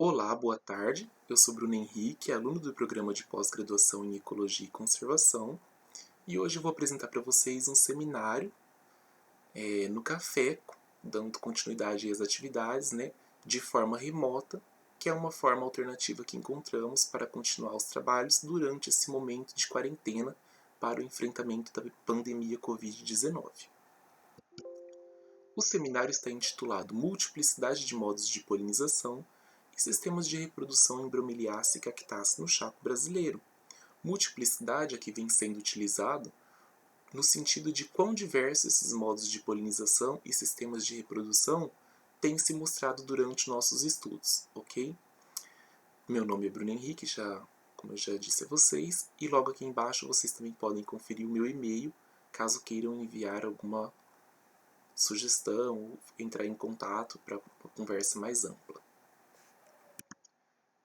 Olá, boa tarde. Eu sou Bruno Henrique, aluno do programa de pós-graduação em Ecologia e Conservação, e hoje eu vou apresentar para vocês um seminário no café, dando continuidade às atividades, de forma remota, que é uma forma alternativa que encontramos para continuar os trabalhos durante esse momento de quarentena para o enfrentamento da pandemia Covid-19. O seminário está intitulado Multiplicidade de modos de polinização e sistemas de reprodução em Bromeliaceae e Cactaceae no chaco brasileiro. Multiplicidade aqui vem sendo utilizado no sentido de quão diversos esses modos de polinização e sistemas de reprodução têm se mostrado durante nossos estudos, ok? Meu nome é Bruno Henrique, como eu já disse a vocês, e logo aqui embaixo vocês também podem conferir o meu e-mail, caso queiram enviar alguma sugestão ou entrar em contato para uma conversa mais ampla.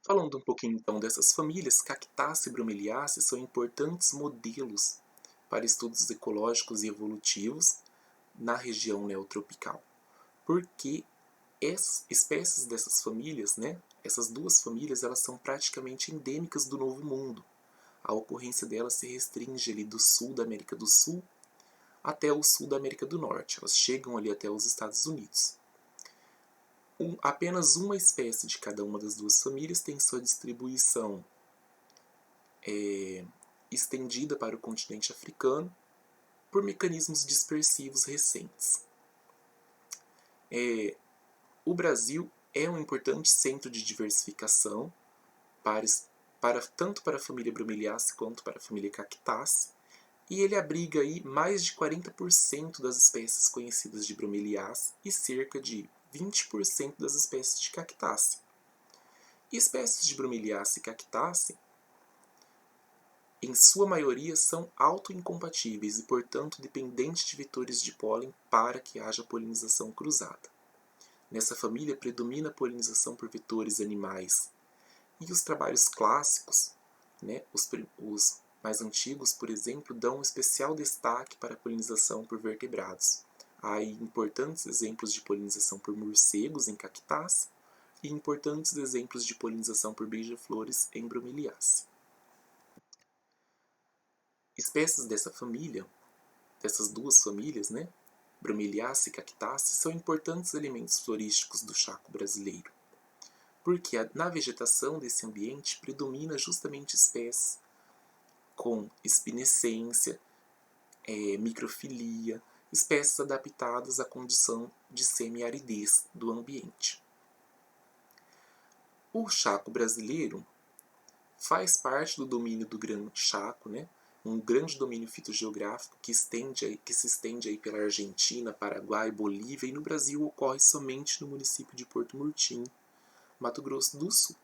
Falando um pouquinho então dessas famílias, Cactaceae e Bromeliaceae são importantes modelos para estudos ecológicos e evolutivos na região neotropical, porque essas espécies dessas famílias, essas duas famílias, elas são praticamente endêmicas do Novo Mundo. A ocorrência delas se restringe ali do sul da América do Sul até o sul da América do Norte. Elas chegam ali até os Estados Unidos. Apenas uma espécie de cada uma das duas famílias tem sua distribuição estendida para o continente africano por mecanismos dispersivos recentes. O Brasil é um importante centro de diversificação tanto para a família Bromeliaceae quanto para a família Cactaceae, e ele abriga aí mais de 40% das espécies conhecidas de Bromeliaceae e cerca de 20% das espécies de Cactaceae. E espécies de Bromeliaceae e Cactaceae, em sua maioria, são autoincompatíveis e, portanto, dependentes de vetores de pólen para que haja polinização cruzada. Nessa família predomina a polinização por vetores animais. E os trabalhos clássicos, os mais antigos, por exemplo, dão um especial destaque para a polinização por vertebrados. Há aí importantes exemplos de polinização por morcegos em Cactaceae e importantes exemplos de polinização por beija-flores em Bromeliaceae. Espécies dessa família, dessas duas famílias, Bromeliaceae e Cactaceae, são importantes elementos florísticos do chaco brasileiro, porque na vegetação desse ambiente predomina justamente espécies com espinescência, microfilia, espécies adaptadas à condição de semi-aridez do ambiente. O chaco brasileiro faz parte do domínio do Grande Chaco, um grande domínio fitogeográfico que se estende aí pela Argentina, Paraguai, Bolívia, e no Brasil ocorre somente no município de Porto Murtinho, Mato Grosso do Sul.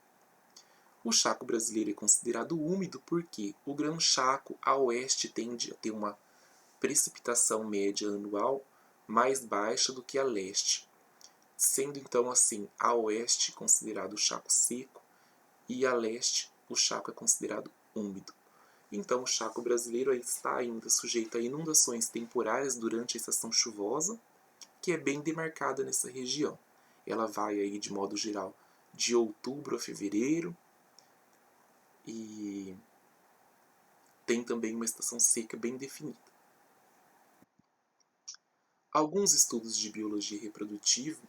O chaco brasileiro é considerado úmido porque o Grão Chaco a oeste tende a ter uma precipitação média anual mais baixa do que a leste, sendo então assim a oeste considerado o chaco seco e a leste o chaco é considerado úmido. Então o chaco brasileiro está ainda sujeito a inundações temporárias durante a estação chuvosa, que é bem demarcada nessa região. Ela vai aí de modo geral de outubro a fevereiro, e tem também uma estação seca bem definida. Alguns estudos de biologia reprodutiva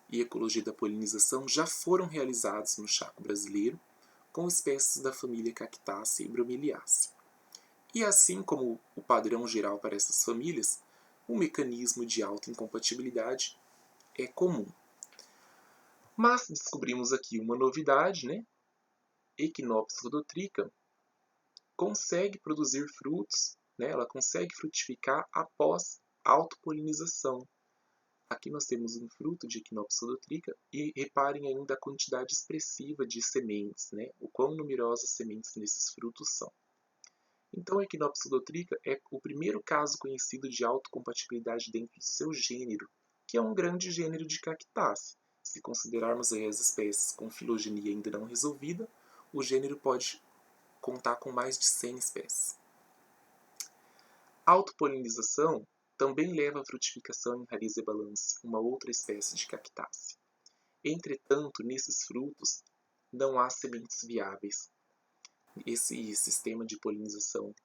e ecologia da polinização já foram realizados no chaco brasileiro com espécies da família Cactaceae e Bromeliaceae. E assim como o padrão geral para essas famílias, o mecanismo de autoincompatibilidade é comum. Mas descobrimos aqui uma novidade, Echinopsis rodotrica consegue produzir frutos, ela consegue frutificar após autopolinização. Aqui nós temos um fruto de Echinopsis rodotrica e reparem ainda a quantidade expressiva de sementes, o quão numerosas sementes nesses frutos são. Então a Echinopsis rodotrica é o primeiro caso conhecido de autocompatibilidade dentro de seu gênero, que é um grande gênero de Cactaceae. Se considerarmos aí as espécies com filogenia ainda não resolvida, o gênero pode contar com mais de 100 espécies. A autopolinização também leva à frutificação em Rhizia balance, uma outra espécie de Cactaceae. Entretanto, nesses frutos não há sementes viáveis. Esse sistema de polinização,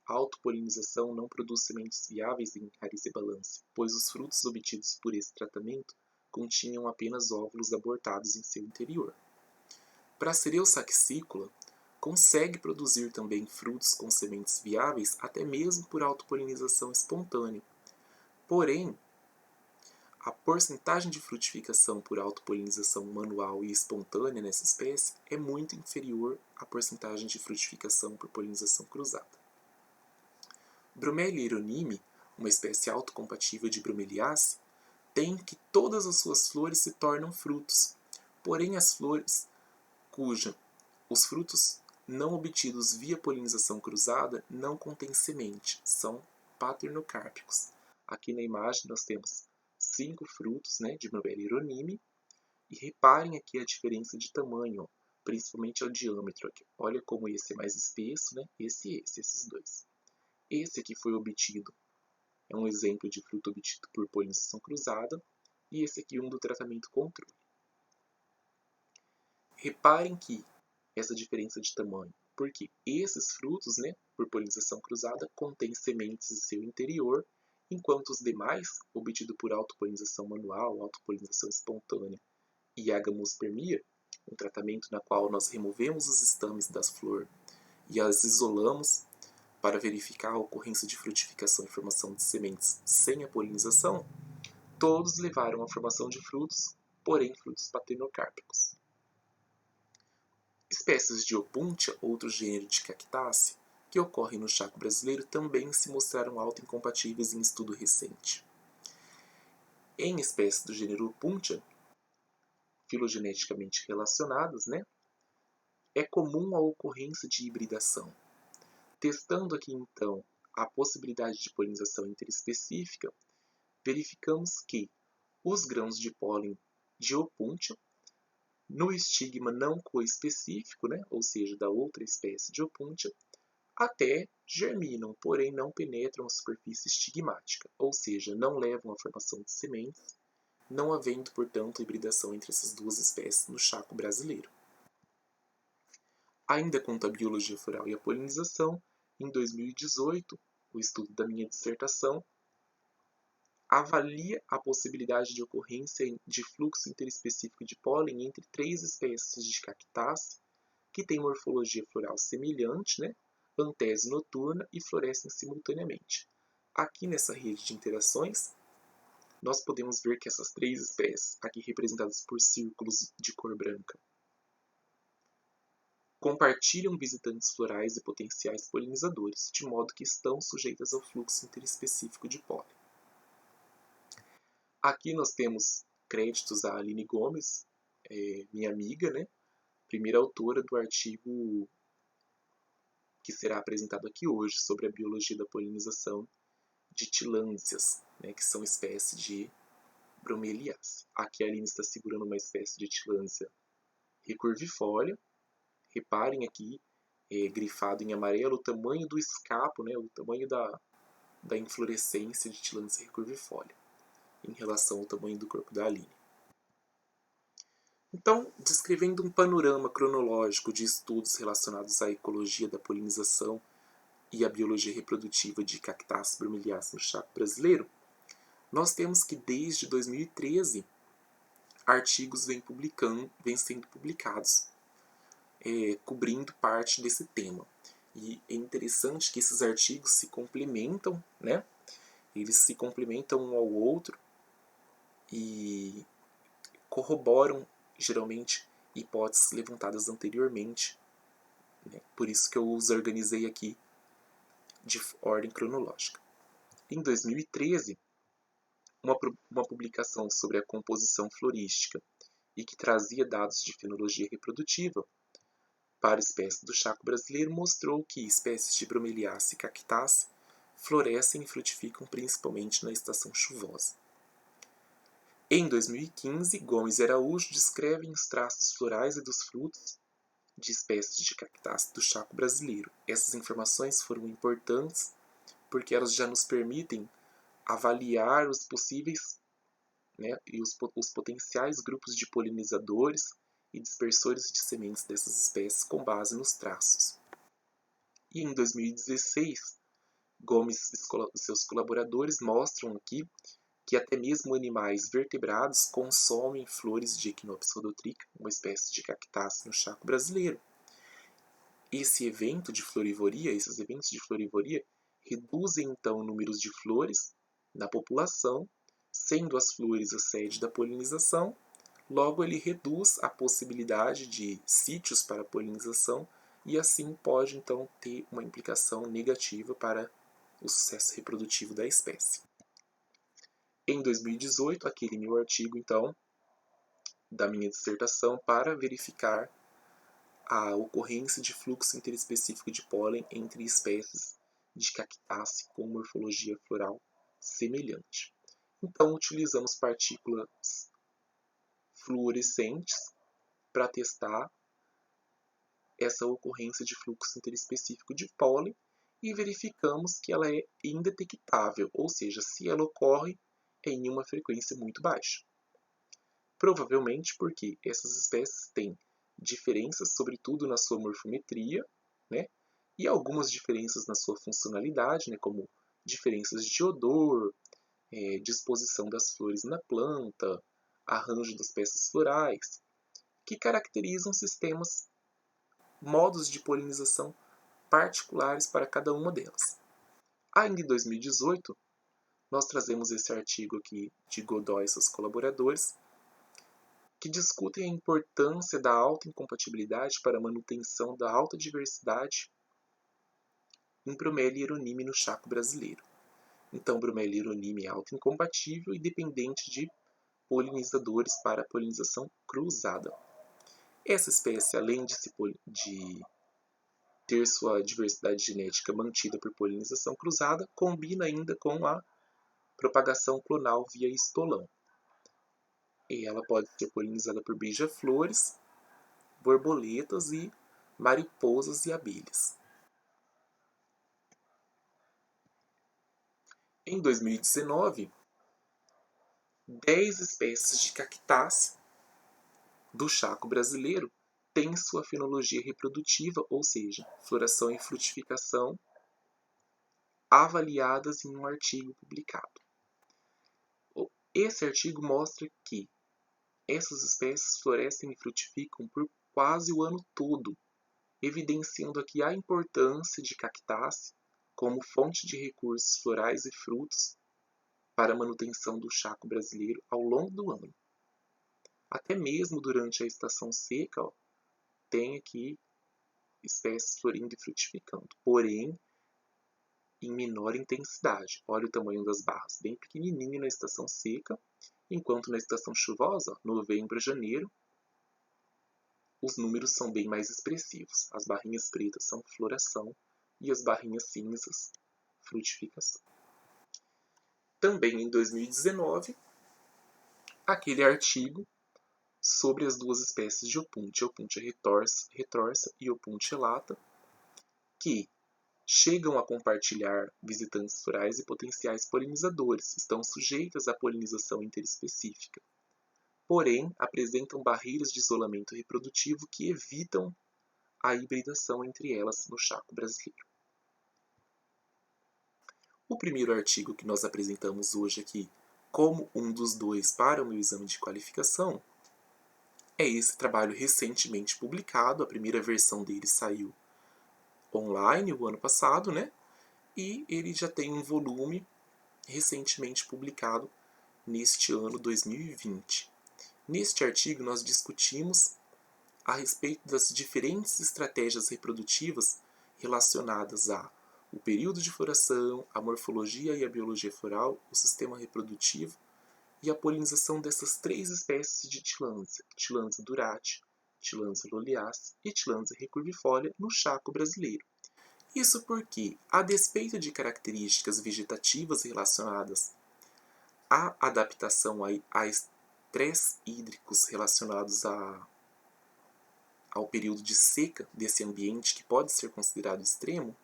autopolinização, não produz sementes viáveis em Rhizaebalantia, pois os frutos obtidos por esse tratamento continham apenas óvulos abortados em seu interior. Pracereus saxicula consegue produzir também frutos com sementes viáveis até mesmo por autopolinização espontânea. Porém, a porcentagem de frutificação por autopolinização manual e espontânea nessa espécie é muito inferior à porcentagem de frutificação por polinização cruzada. Bromelia hieronymi, uma espécie autocompatível de Bromeliaceae, tem que todas as suas flores se tornam frutos, porém as flores os frutos não obtidos via polinização cruzada não contêm semente, são paternocárpicos. Aqui na imagem nós temos 5 frutos, de Bromelia hieronymi, e reparem aqui a diferença de tamanho, principalmente ao diâmetro. Aqui. Olha como esse é mais espesso, esses dois. Esse aqui foi obtido, é um exemplo de fruto obtido por polinização cruzada, e esse aqui do tratamento controle. Reparem que essa diferença de tamanho, porque esses frutos, por polinização cruzada, contêm sementes em seu interior, enquanto os demais, obtidos por autopolinização manual, autopolinização espontânea e agamospermia, um tratamento na qual nós removemos os estames das flores e as isolamos para verificar a ocorrência de frutificação e formação de sementes sem a polinização, todos levaram à formação de frutos, porém frutos paternocárpicos. Espécies de Opuntia, outro gênero de Cactaceae, que ocorrem no Chaco brasileiro, também se mostraram autoincompatíveis em estudo recente. Em espécies do gênero Opuntia, filogeneticamente relacionadas, é comum a ocorrência de hibridação. Testando aqui, então, a possibilidade de polinização interespecífica, verificamos que os grãos de pólen de Opuntia, no estigma não coespecífico, ou seja, da outra espécie de Opuntia, até germinam, porém não penetram a superfície estigmática, ou seja, não levam à formação de sementes, não havendo, portanto, hibridação entre essas duas espécies no Chaco brasileiro. Ainda quanto à biologia floral e a polinização, em 2018, o estudo da minha dissertação avalia a possibilidade de ocorrência de fluxo interespecífico de pólen entre 3 espécies de Cactaceae que têm morfologia floral semelhante, antese noturna e florescem simultaneamente. Aqui nessa rede de interações, nós podemos ver que essas 3 espécies, aqui representadas por círculos de cor branca, compartilham visitantes florais e potenciais polinizadores, de modo que estão sujeitas ao fluxo interespecífico de pólen. Aqui nós temos créditos a Aline Gomes, minha amiga, primeira autora do artigo que será apresentado aqui hoje sobre a biologia da polinização de tillandsias, que são espécies de Bromeliaceae. Aqui a Aline está segurando uma espécie de tillandsia recurvifolia. Reparem aqui, grifado em amarelo, o tamanho do escapo, o tamanho da inflorescência de tillandsia recurvifolia, em relação ao tamanho do corpo da Aline. Então, descrevendo um panorama cronológico de estudos relacionados à ecologia da polinização e à biologia reprodutiva de Cactaceae bromeliaceae no Chaco brasileiro, nós temos que desde 2013 artigos vêm sendo publicados cobrindo parte desse tema. E é interessante que esses artigos se complementam, eles se complementam um ao outro e corroboram, geralmente, hipóteses levantadas anteriormente. Por isso que eu os organizei aqui de ordem cronológica. Em 2013, uma publicação sobre a composição florística e que trazia dados de fenologia reprodutiva para espécies do Chaco brasileiro mostrou que espécies de Bromeliaceae e Cactaceae florescem e frutificam principalmente na estação chuvosa. Em 2015, Gomes e Araújo descrevem os traços florais e dos frutos de espécies de Cactaceae do Chaco brasileiro. Essas informações foram importantes porque elas já nos permitem avaliar os possíveis né, e os potenciais grupos de polinizadores e dispersores de sementes dessas espécies com base nos traços. E em 2016, Gomes e seus colaboradores mostram aqui que até mesmo animais vertebrados consomem flores de Echinopsis, uma espécie de cactácea no Chaco brasileiro. Esses eventos de florivoria reduzem então o número de flores na população, sendo as flores a sede da polinização. Logo, ele reduz a possibilidade de sítios para polinização e assim pode então ter uma implicação negativa para o sucesso reprodutivo da espécie. Em 2018, aquele meu artigo então da minha dissertação para verificar a ocorrência de fluxo interespecífico de pólen entre espécies de cactácea com morfologia floral semelhante. Então, utilizamos partículas fluorescentes para testar essa ocorrência de fluxo interespecífico de pólen e verificamos que ela é indetectável, ou seja, se ela ocorre é em uma frequência muito baixa. Provavelmente porque essas espécies têm diferenças, sobretudo na sua morfometria, né? E algumas diferenças na sua funcionalidade, né? Como diferenças de odor, disposição das flores na planta, arranjo das peças florais, que caracterizam sistemas, modos de polinização particulares para cada uma delas. Ainda em 2018, nós trazemos esse artigo aqui de Godoy e seus colaboradores, que discutem a importância da autoincompatibilidade para a manutenção da alta diversidade em Bromelia hieronime no Chaco brasileiro. Então, Bromelia hieronime é autoincompatível e dependente de polinizadores para a polinização cruzada. Essa espécie, além de ter sua diversidade genética mantida por polinização cruzada, combina ainda com a propagação clonal via histolão. E ela pode ser polinizada por beija-flores, borboletas e mariposas e abelhas. Em 2019, 10 espécies de cactácea do Chaco brasileiro têm sua fenologia reprodutiva, ou seja, floração e frutificação, avaliadas em um artigo publicado. Esse artigo mostra que essas espécies florescem e frutificam por quase o ano todo, evidenciando aqui a importância de cactácea como fonte de recursos florais e frutos para a manutenção do Chaco brasileiro ao longo do ano. Até mesmo durante a estação seca, tem aqui espécies florindo e frutificando, porém em menor intensidade. Olha o tamanho das barras, bem pequenininho na estação seca, enquanto na estação chuvosa, novembro a janeiro, os números são bem mais expressivos. As barrinhas pretas são floração e as barrinhas cinzas, frutificação. Também em 2019, aquele artigo sobre as duas espécies de Opuntia, Opuntia retorsa e Opuntia lata, que chegam a compartilhar visitantes florais e potenciais polinizadores, estão sujeitas à polinização interespecífica. Porém, apresentam barreiras de isolamento reprodutivo que evitam a hibridação entre elas no Chaco brasileiro. O primeiro artigo que nós apresentamos hoje aqui, como um dos dois para o meu exame de qualificação, é esse trabalho recentemente publicado. A primeira versão dele saiu online o ano passado, né? E ele já tem um volume recentemente publicado neste ano 2020. Neste artigo, nós discutimos a respeito das diferentes estratégias reprodutivas relacionadas ao período de floração, a morfologia e a biologia floral, o sistema reprodutivo e a polinização dessas 3 espécies de Tillandsia, Tillandsia durate, Tillandsia loliaceae e Tillandsia recurvifolia no Chaco brasileiro. Isso porque, a despeito de características vegetativas relacionadas à adaptação a estresse hídricos relacionados ao período de seca desse ambiente, que pode ser considerado extremo,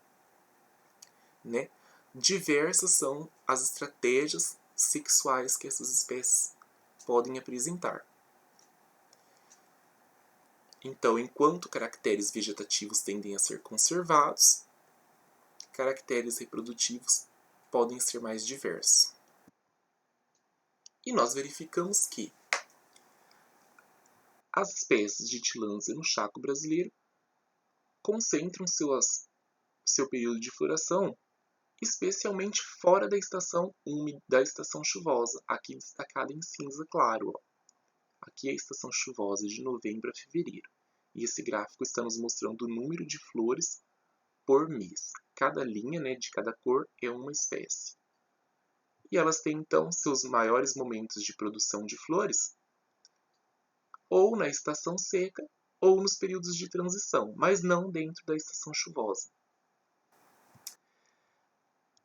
né? Diversas são as estratégias sexuais que essas espécies podem apresentar. Então, enquanto caracteres vegetativos tendem a ser conservados, caracteres reprodutivos podem ser mais diversos. E nós verificamos que as espécies de Tillandsia no Chaco brasileiro concentram seu período de floração especialmente fora da estação úmida, da estação chuvosa, aqui destacada em cinza claro. Ó. Aqui é a estação chuvosa de novembro a fevereiro. E esse gráfico está nos mostrando o número de flores por mês. Cada linha, né, de cada cor é uma espécie. E elas têm, então, seus maiores momentos de produção de flores ou na estação seca ou nos períodos de transição, mas não dentro da estação chuvosa.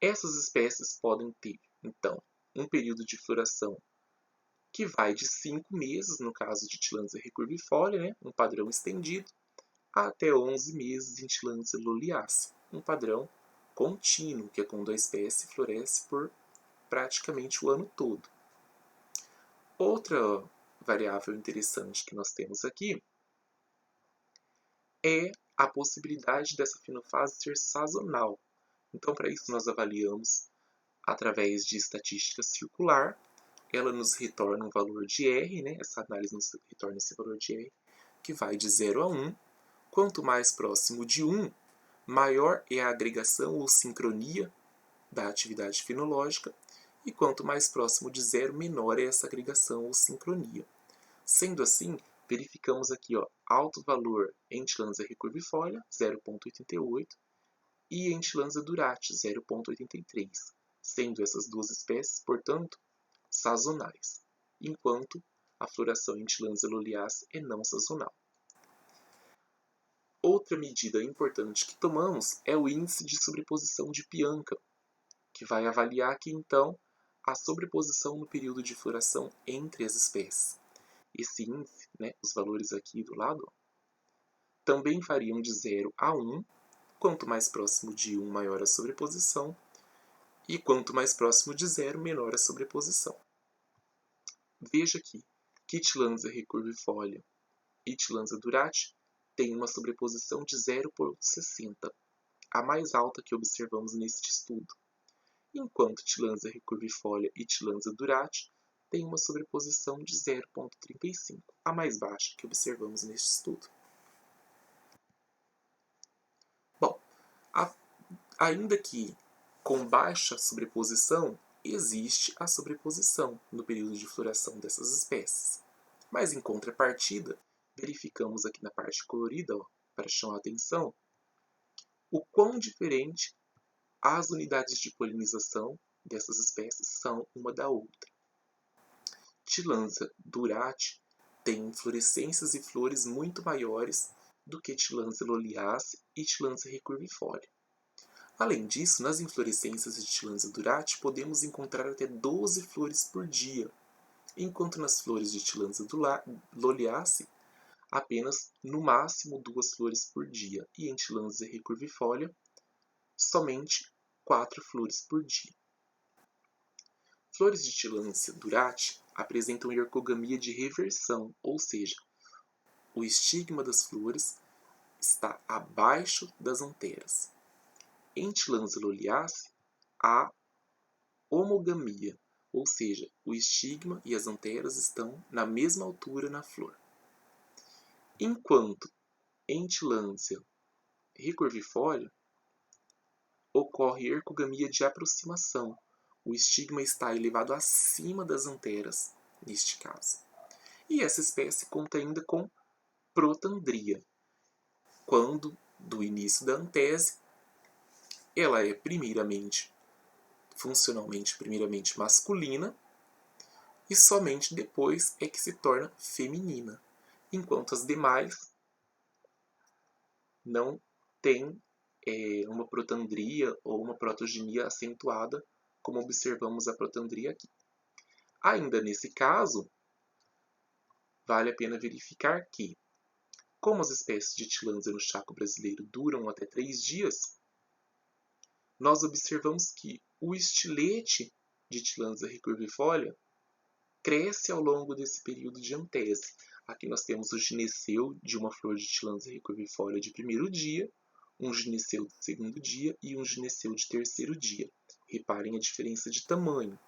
Essas espécies podem ter, então, um período de floração que vai de 5 meses, no caso de Tillandsia recurvifolia, né, um padrão estendido, até 11 meses em Tillandsia loliacea, um padrão contínuo, que é quando a espécie floresce por praticamente o ano todo. Outra variável interessante que nós temos aqui é a possibilidade dessa finofase ser sazonal. Então, para isso, nós avaliamos através de estatística circular. Ela nos retorna um valor de R, né? Essa análise nos retorna esse valor de R, que vai de 0 a 1. Quanto mais próximo de 1, maior é a agregação ou sincronia da atividade fenológica, e quanto mais próximo de 0, menor é essa agregação ou sincronia. Sendo assim, verificamos aqui alto valor em Tillandsia recurvifolia, 0,88, e em Tillandsia durate, 0,83, sendo essas duas espécies, portanto, sazonais, enquanto a floração em Tillandsia loliacea é não sazonal. Outra medida importante que tomamos é o índice de sobreposição de Pianka, que vai avaliar aqui, então, a sobreposição no período de floração entre as espécies. Esse índice, né, os valores aqui do lado, também variam de 0 a 1, quanto mais próximo de 1, maior a sobreposição, e quanto mais próximo de 0, menor a sobreposição. Veja aqui que Tillandsia recurvifolia e Tillandsia durate têm uma sobreposição de 0,60, a mais alta que observamos neste estudo, enquanto Tillandsia recurvifolia e Tillandsia durate têm uma sobreposição de 0,35, a mais baixa que observamos neste estudo. Bom, ainda que com baixa sobreposição, existe a sobreposição no período de floração dessas espécies. Mas, em contrapartida, verificamos aqui na parte colorida, para chamar a atenção, o quão diferente as unidades de polinização dessas espécies são uma da outra. Tillandsia durate tem inflorescências e flores muito maiores do que Tillandsia loliacea e Tillandsia recurvifolia. Além disso, nas inflorescências de Tillandsia durate podemos encontrar até 12 flores por dia, enquanto nas flores de Tillandsia loliacea apenas no máximo 2 flores por dia, e em Tillandsia recurvifolia somente 4 flores por dia. Flores de Tillandsia durate apresentam ergogamia de reversão, ou seja, o estigma das flores está abaixo das anteras. Em Tillandsia loliacea, há homogamia, ou seja, o estigma e as anteras estão na mesma altura na flor. Enquanto em Tillandsia recurvifolia ocorre ergogamia de aproximação, o estigma está elevado acima das anteras, neste caso. E essa espécie conta ainda com protandria, quando, do início da antese, ela é funcionalmente primeiramente masculina, e somente depois é que se torna feminina, enquanto as demais não têm uma protandria ou uma protogenia acentuada, como observamos a protandria aqui. Ainda nesse caso, vale a pena verificar que, como as espécies de Tillandsia no Chaco brasileiro duram até 3 dias, nós observamos que o estilete de Tillandsia recurvifolia cresce ao longo desse período de antese. Aqui nós temos o gineceu de uma flor de Tillandsia recurvifolia de primeiro dia, um gineceu de segundo dia e um gineceu de terceiro dia. Reparem a diferença de tamanho.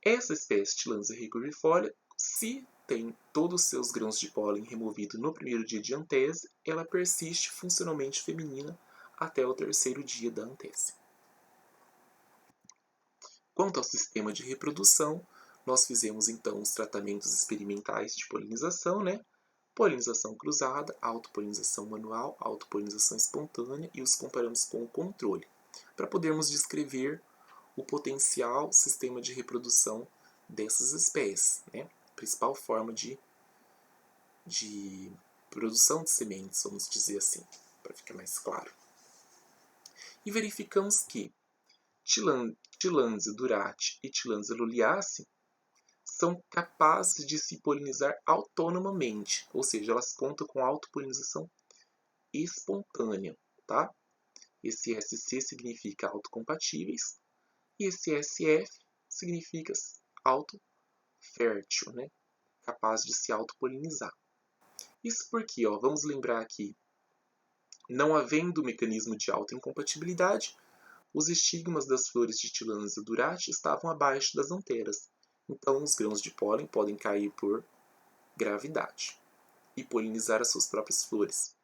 Essa espécie Tillandsia recurvifolia, se tem todos os seus grãos de pólen removidos no primeiro dia de antese, ela persiste funcionalmente feminina até o terceiro dia da antese. Quanto ao sistema de reprodução, nós fizemos então os tratamentos experimentais de polinização, polinização cruzada, autopolinização manual, autopolinização espontânea, e os comparamos com o controle, para podermos descrever o potencial sistema de reprodução dessas espécies, principal forma de produção de sementes, vamos dizer assim, para ficar mais claro. E verificamos que Tillandsia durati e Tillandsia loliaceae são capazes de se polinizar autonomamente, ou seja, elas contam com autopolinização espontânea, tá? Esse SC significa autocompatíveis e esse SF significa autofértil, capaz de se autopolinizar. Isso porque, vamos lembrar aqui, não havendo mecanismo de autoincompatibilidade, os estigmas das flores de Tillandsia durati estavam abaixo das anteras. Então, os grãos de pólen podem cair por gravidade e polinizar as suas próprias flores.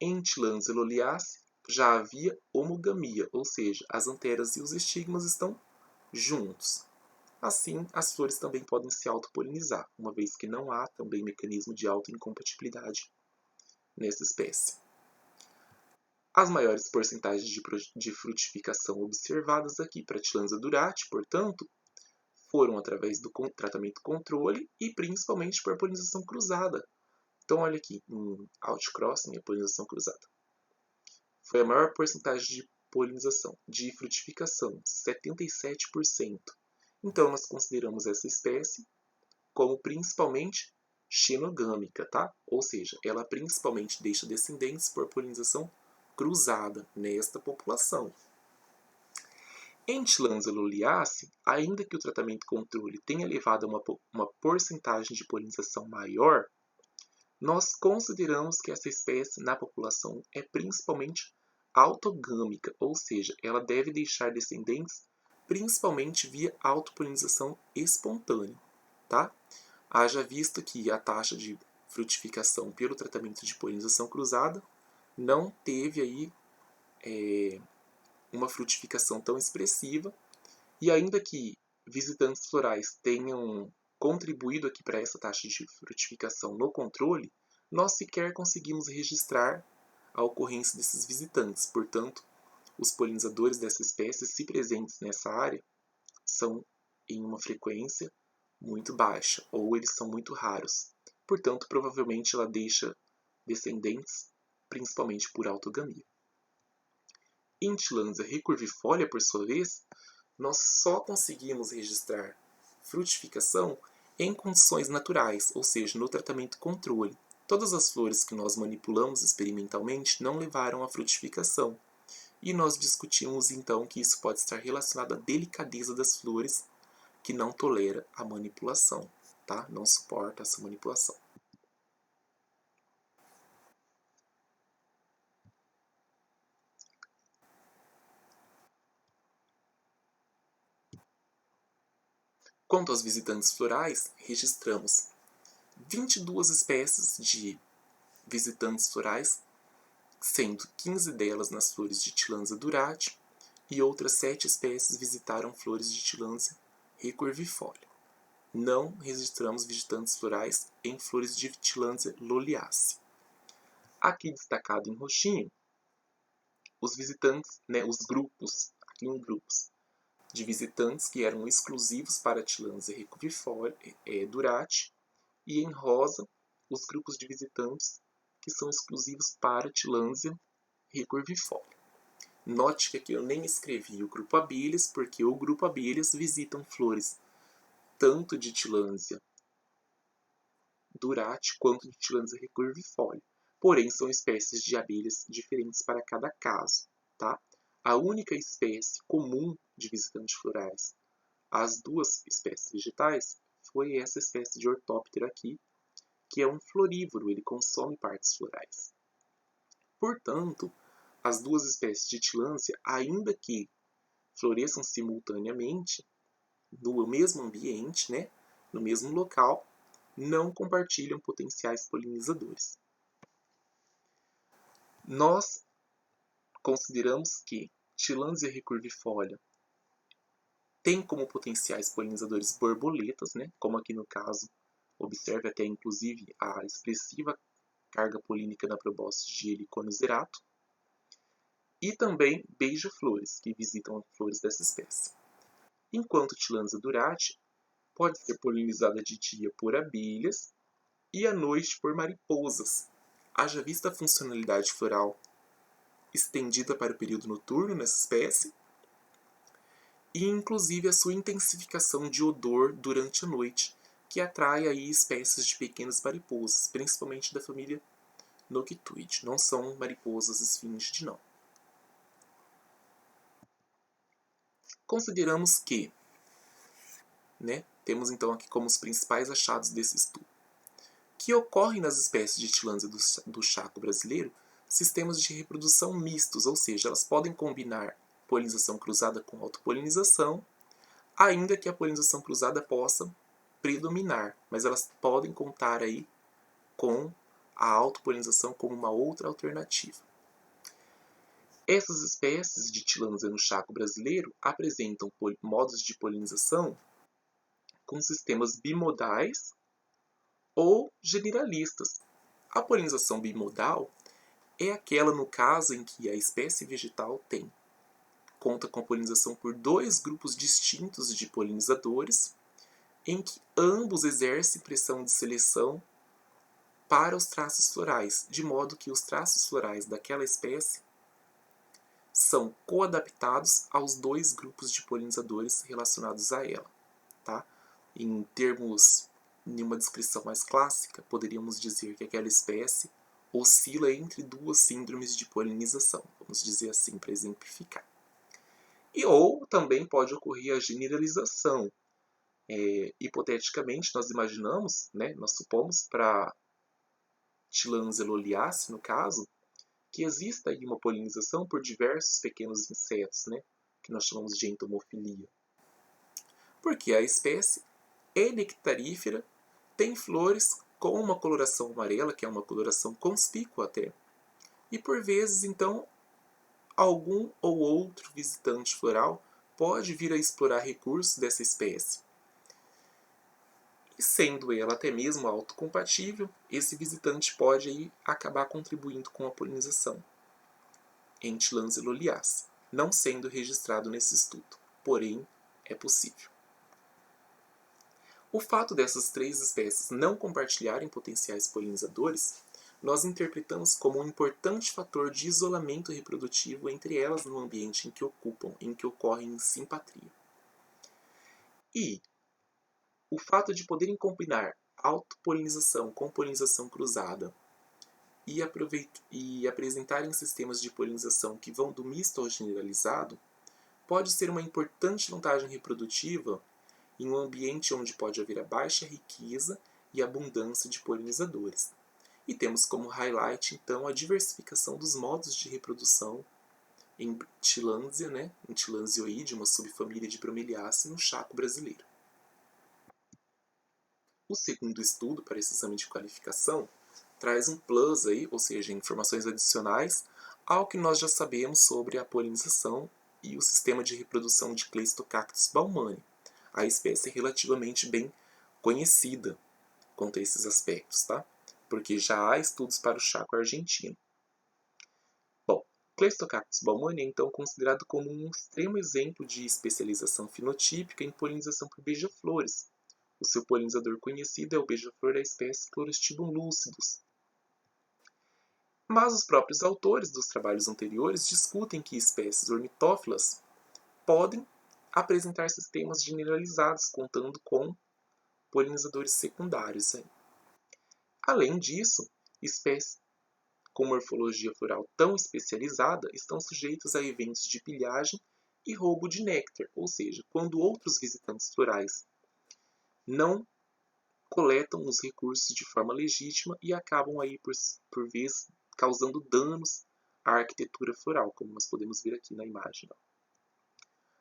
Em Tillandsia loliaceae já havia homogamia, ou seja, as anteras e os estigmas estão juntos. Assim, as flores também podem se autopolinizar, uma vez que não há também mecanismo de autoincompatibilidade nessa espécie. As maiores porcentagens de frutificação observadas aqui para Tillandsia durati, portanto, foram através do tratamento controle e principalmente por polinização cruzada. Então, olha aqui, em outcrossing, a polinização cruzada. Foi a maior porcentagem de polinização, de frutificação, 77%. Então, nós consideramos essa espécie como principalmente xenogâmica, tá? Ou seja, ela principalmente deixa descendentes por polinização cruzada nesta população. Em Tillandsia loliaceae, ainda que o tratamento controle tenha levado a uma porcentagem de polinização maior, nós consideramos que essa espécie na população é principalmente autogâmica, ou seja, ela deve deixar descendentes principalmente via autopolinização espontânea, tá? Haja visto que a taxa de frutificação pelo tratamento de polinização cruzada não teve aí uma frutificação tão expressiva, e ainda que visitantes florais tenham contribuído aqui para essa taxa de frutificação no controle, nós sequer conseguimos registrar a ocorrência desses visitantes. Portanto, os polinizadores dessa espécie, se presentes nessa área, são em uma frequência muito baixa, ou eles são muito raros. Portanto, provavelmente ela deixa descendentes principalmente por autogamia. Em Tillandsia recurvifolia, por sua vez, nós só conseguimos registrar frutificação em condições naturais, ou seja, no tratamento controle. Todas as flores que nós manipulamos experimentalmente não levaram à frutificação. E nós discutimos então que isso pode estar relacionado à delicadeza das flores, que não tolera a manipulação, tá? Não suporta essa manipulação. Quanto aos visitantes florais, registramos 22 espécies de visitantes florais, sendo 15 delas nas flores de Tillandsia durati e outras 7 espécies visitaram flores de Tillandsia recurvifolia. Não registramos visitantes florais em flores de Tillandsia loliaceae. Aqui destacado em roxinho, os visitantes, os grupos, aqui em grupos, de visitantes que eram exclusivos para Tillandsia recurvifolia durati, e em rosa, os grupos de visitantes que são exclusivos para Tillandsia recurvifolia. Note que aqui eu nem escrevi o grupo abelhas, porque o grupo abelhas visitam flores tanto de Tillandsia durati quanto de Tillandsia recurvifolia. Porém, são espécies de abelhas diferentes para cada caso, tá? A única espécie comum de visitantes florais as duas espécies vegetais foi essa espécie de ortóptero aqui, que é um florívoро, ele consome partes florais. Portanto, as duas espécies de tillandsia, ainda que floresçam simultaneamente no mesmo ambiente, né, no mesmo local, não compartilham potenciais polinizadores. Nós consideramos que Tillandsia recurvifolia tem como potenciais polinizadores borboletas, né, como aqui no caso, observe até inclusive a expressiva carga polínica na probóscide de Heliconius erato, e também beija-flores, que visitam as flores dessa espécie. Enquanto Tillandsia durati pode ser polinizada de dia por abelhas e à noite por mariposas. Haja vista a funcionalidade floral estendida para o período noturno nessa espécie, e inclusive a sua intensificação de odor durante a noite, que atrai aí espécies de pequenas mariposas, principalmente da família Noctuidae. Não são mariposas esfingides, não. Consideramos que, né, temos então aqui como os principais achados desse estudo, que ocorrem nas espécies de Tillandsia do Chaco brasileiro sistemas de reprodução mistos, ou seja, elas podem combinar polinização cruzada com autopolinização, ainda que a polinização cruzada possa predominar, mas elas podem contar aí com a autopolinização como uma outra alternativa. Essas espécies de Tillandsia no Chaco brasileiro apresentam modos de polinização com sistemas bimodais ou generalistas. A polinização bimodal é aquela, no caso, em que a espécie vegetal conta com a polinização por dois grupos distintos de polinizadores, em que ambos exercem pressão de seleção para os traços florais, de modo que os traços florais daquela espécie são coadaptados aos dois grupos de polinizadores relacionados a ela. Tá? Em termos, em uma descrição mais clássica, poderíamos dizer que aquela espécie oscila entre duas síndromes de polinização, vamos dizer assim, para exemplificar. Ou também pode ocorrer a generalização. Hipoteticamente, nós imaginamos, né, nós supomos para Tillandsia loliaceae, no caso, que exista aí uma polinização por diversos pequenos insetos, né, que nós chamamos de entomofilia. Porque a espécie é nectarífera, tem flores com uma coloração amarela, que é uma coloração conspícua até, e por vezes, então, algum ou outro visitante floral pode vir a explorar recursos dessa espécie. E sendo ela até mesmo autocompatível, esse visitante pode aí acabar contribuindo com a polinização em Tillandsia loliaceae, não sendo registrado nesse estudo, porém é possível. O fato dessas três espécies não compartilharem potenciais polinizadores, nós interpretamos como um importante fator de isolamento reprodutivo entre elas no ambiente em que ocupam, em que ocorrem em simpatria. E o fato de poderem combinar autopolinização com polinização cruzada e apresentarem sistemas de polinização que vão do misto ao generalizado pode ser uma importante vantagem reprodutiva em um ambiente onde pode haver a baixa riqueza e abundância de polinizadores. E temos como highlight, então, a diversificação dos modos de reprodução em Tillandsia, né, em Tillandsioides, uma subfamília de Bromeliaceae, no Chaco brasileiro. O segundo estudo para esse exame de qualificação traz um plus aí, ou seja, informações adicionais ao que nós já sabemos sobre a polinização e o sistema de reprodução de Cleistocactus baumannii. A espécie é relativamente bem conhecida quanto a esses aspectos, tá? Porque já há estudos para o Chaco argentino. Bom, Cleistocactus baumannii é então considerado como um extremo exemplo de especialização fenotípica em polinização por beija-flores. O seu polinizador conhecido é o beija-flor da espécie Chlorostibum lucidus. Mas os próprios autores dos trabalhos anteriores discutem que espécies ornitófilas podem apresentar sistemas generalizados, contando com polinizadores secundários. Além disso, espécies com morfologia floral tão especializada estão sujeitas a eventos de pilhagem e roubo de néctar, ou seja, quando outros visitantes florais não coletam os recursos de forma legítima e acabam aí, por vezes, causando danos à arquitetura floral, como nós podemos ver aqui na imagem.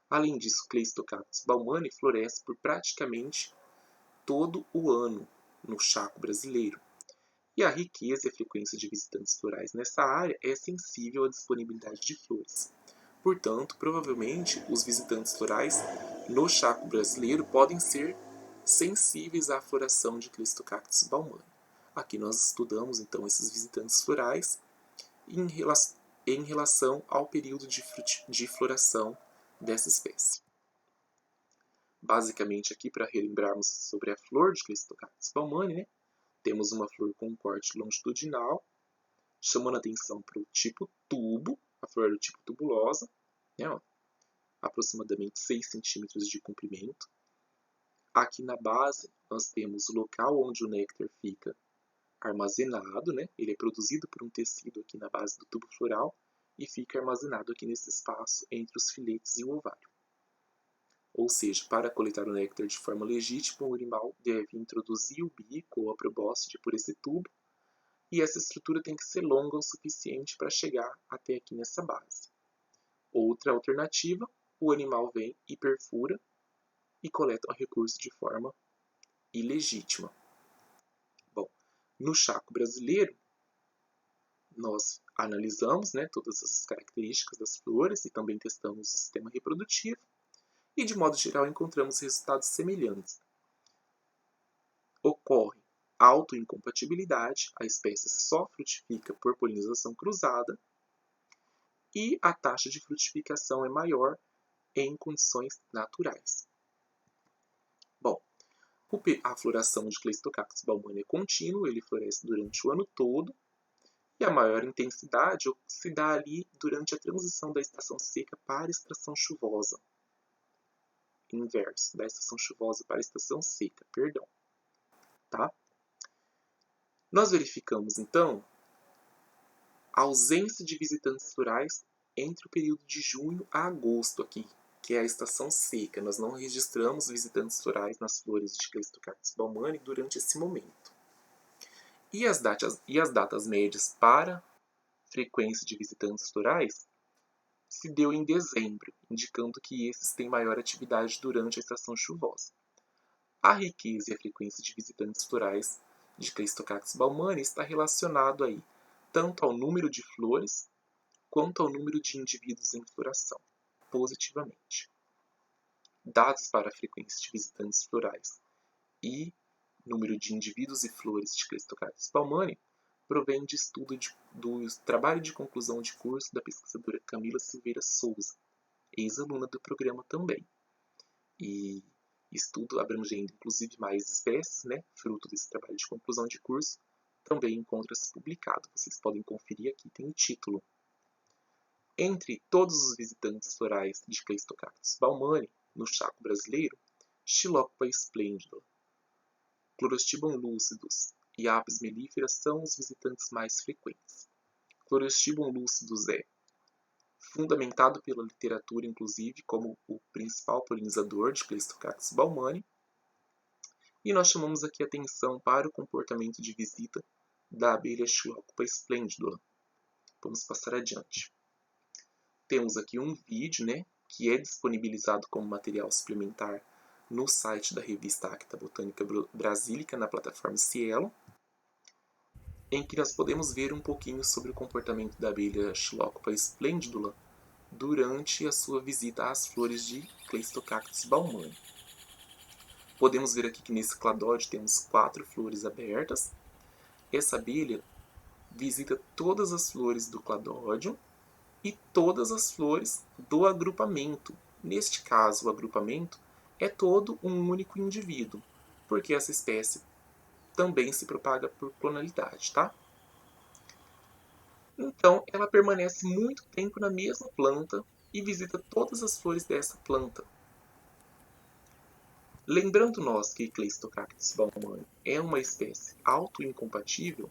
Além disso, Cleistocactus baumani floresce por praticamente todo o ano no Chaco brasileiro. E a riqueza e a frequência de visitantes florais nessa área é sensível à disponibilidade de flores. Portanto, provavelmente, os visitantes florais no Chaco brasileiro podem ser sensíveis à floração de Cleistocactus baumani. Aqui nós estudamos, então, esses visitantes florais em relação ao período de floração dessa espécie. Basicamente, aqui, para relembrarmos sobre a flor de Cleistocactus baumani, né? Temos uma flor com um corte longitudinal, chamando a atenção para o tipo tubo, a flor é do tipo tubulosa, né, ó, aproximadamente 6 centímetros de comprimento. Aqui na base, nós temos o local onde o néctar fica armazenado, né? Ele é produzido por um tecido aqui na base do tubo floral e fica armazenado aqui nesse espaço entre os filetes e o ovário. Ou seja, para coletar o néctar de forma legítima, o animal deve introduzir o bico ou a probóscide por esse tubo, e essa estrutura tem que ser longa o suficiente para chegar até aqui nessa base. Outra alternativa, o animal vem e perfura e coleta o recurso de forma ilegítima. Bom, no Chaco brasileiro, nós analisamos, né, todas essas características das flores e também testamos o sistema reprodutivo. E, de modo geral, encontramos resultados semelhantes. Ocorre autoincompatibilidade, a espécie só frutifica por polinização cruzada, e a taxa de frutificação é maior em condições naturais. Bom, a floração de Cleistocactus baumani é contínua, ele floresce durante o ano todo, e a maior intensidade se dá ali durante a transição da estação seca para a estação chuvosa. Inverso, da estação chuvosa para a estação seca, perdão. Tá? Nós verificamos, então, a ausência de visitantes florais entre o período de junho a agosto aqui, que é a estação seca. Nós não registramos visitantes florais nas flores de Cleistocactus baumani durante esse momento. E as datas médias para frequência de visitantes florais se deu em dezembro, indicando que esses têm maior atividade durante a estação chuvosa. A riqueza e a frequência de visitantes florais de Cleistocactus baumani está relacionado aí tanto ao número de flores quanto ao número de indivíduos em floração, positivamente. Dados para a frequência de visitantes florais e número de indivíduos e flores de Cleistocactus baumani provém de estudo do trabalho de conclusão de curso da pesquisadora Camila Silveira Souza, ex-aluna do programa também. E estudo abrangendo inclusive mais espécies, né, fruto desse trabalho de conclusão de curso, também encontra-se publicado. Vocês podem conferir aqui, tem o título. Entre todos os visitantes florais de Cleistocactus baumani, no Chaco brasileiro, Xilocopa esplêndida, Chlorostibum lucidus e Apis mellifera são os visitantes mais frequentes. Chlorostibum lucidus é fundamentado pela literatura, inclusive, como o principal polinizador de Cleistocactus baumani, e nós chamamos aqui a atenção para o comportamento de visita da abelha Xilocopa esplêndida. Vamos passar adiante. Temos aqui um vídeo, né, que é disponibilizado como material suplementar no site da revista Acta Botânica Brasílica, na plataforma Cielo, em que nós podemos ver um pouquinho sobre o comportamento da abelha Xilocopa esplêndida durante a sua visita às flores de Cleistocactus baumani. Podemos ver aqui que nesse cladódio temos 4 flores abertas. Essa abelha visita todas as flores do cladódio e todas as flores do agrupamento. Neste caso, o agrupamento é todo um único indivíduo, porque essa espécie também se propaga por clonalidade, tá? Então, ela permanece muito tempo na mesma planta e visita todas as flores dessa planta. Lembrando nós que Cleistocactus baumani é uma espécie autoincompatível,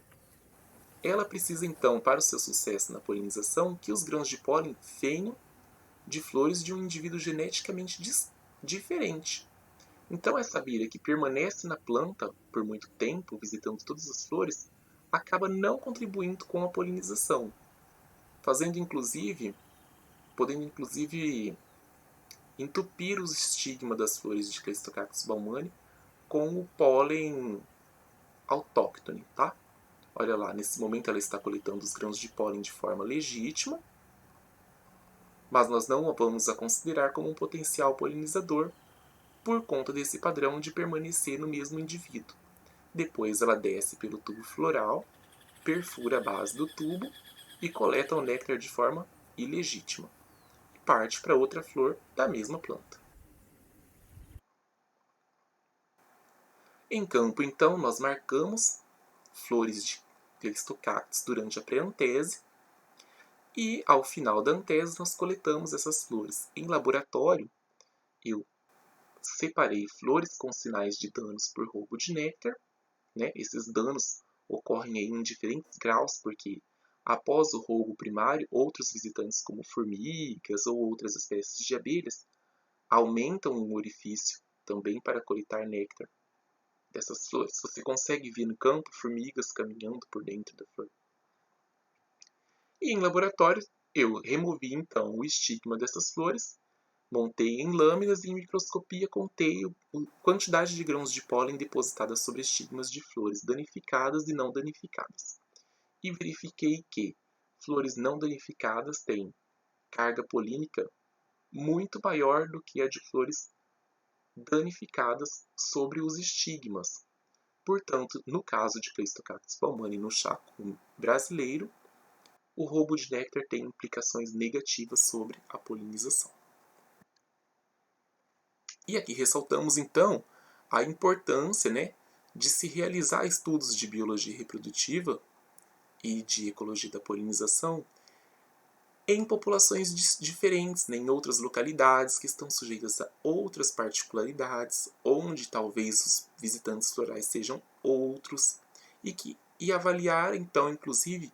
ela precisa então, para o seu sucesso na polinização, que os grãos de pólen venham de flores de um indivíduo geneticamente diferente. Então, essa abelha que permanece na planta por muito tempo, visitando todas as flores, acaba não contribuindo com a polinização, podendo inclusive entupir os estigmas das flores de Cleistocactus baumani com o pólen autóctone, tá? Olha lá, nesse momento ela está coletando os grãos de pólen de forma legítima, mas nós não a vamos a considerar como um potencial polinizador por conta desse padrão de permanecer no mesmo indivíduo. Depois ela desce pelo tubo floral, perfura a base do tubo e coleta o néctar de forma ilegítima e parte para outra flor da mesma planta. Em campo, então, nós marcamos flores de Cleistocactus durante a pré-antese e, ao final da antese, nós coletamos essas flores. Em laboratório, eu separei flores com sinais de danos por roubo de néctar. Né? Esses danos ocorrem aí em diferentes graus, porque após o roubo primário, outros visitantes, como formigas ou outras espécies de abelhas, aumentam o orifício também para coletar néctar dessas flores. Você consegue ver no campo formigas caminhando por dentro da flor. E em laboratório, eu removi então o estigma dessas flores, montei em lâminas e em microscopia contei a quantidade de grãos de pólen depositadas sobre estigmas de flores danificadas e não danificadas. E verifiquei que flores não danificadas têm carga polínica muito maior do que a de flores danificadas sobre os estigmas. Portanto, no caso de Cleistocactus baumani no chaco brasileiro, o roubo de néctar tem implicações negativas sobre a polinização. E aqui ressaltamos então a importância, né, de se realizar estudos de biologia reprodutiva e de ecologia da polinização em populações diferentes, né, em outras localidades que estão sujeitas a outras particularidades, onde talvez os visitantes florais sejam outros, e avaliar então, inclusive,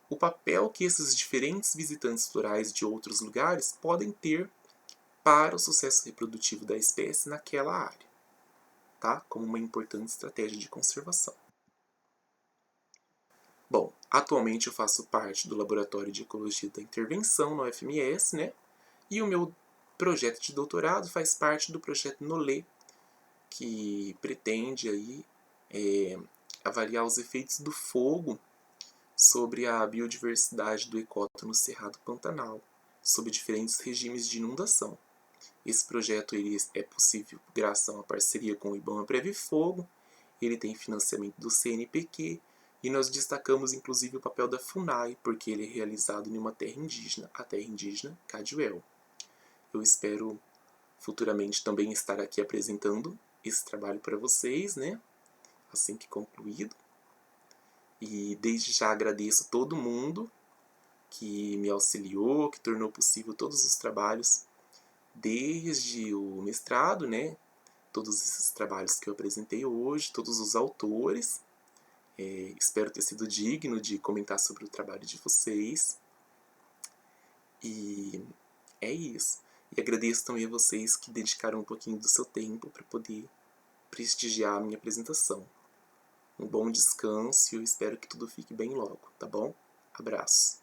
o papel que esses diferentes visitantes florais de outros lugares podem ter para o sucesso reprodutivo da espécie naquela área, tá? Como uma importante estratégia de conservação. Bom, atualmente eu faço parte do Laboratório de Ecologia da Intervenção no UFMS, né? E o meu projeto de doutorado faz parte do projeto NOLE, que pretende aí avaliar os efeitos do fogo sobre a biodiversidade do ecótono Cerrado Pantanal, sob diferentes regimes de inundação. Esse projeto ele é possível graças a uma parceria com o IBAMA Preve Fogo, ele tem financiamento do CNPq, e nós destacamos inclusive o papel da FUNAI, porque ele é realizado em uma terra indígena, a terra indígena Caduel. Eu espero futuramente também estar aqui apresentando esse trabalho para vocês, né? Assim que concluído. E desde já agradeço todo mundo que me auxiliou, que tornou possível todos os trabalhos, desde o mestrado, né? Todos esses trabalhos que eu apresentei hoje, todos os autores. Espero ter sido digno de comentar sobre o trabalho de vocês. E é isso. E agradeço também a vocês que dedicaram um pouquinho do seu tempo para poder prestigiar a minha apresentação. Um bom descanso e eu espero que tudo fique bem logo, tá bom? Abraço.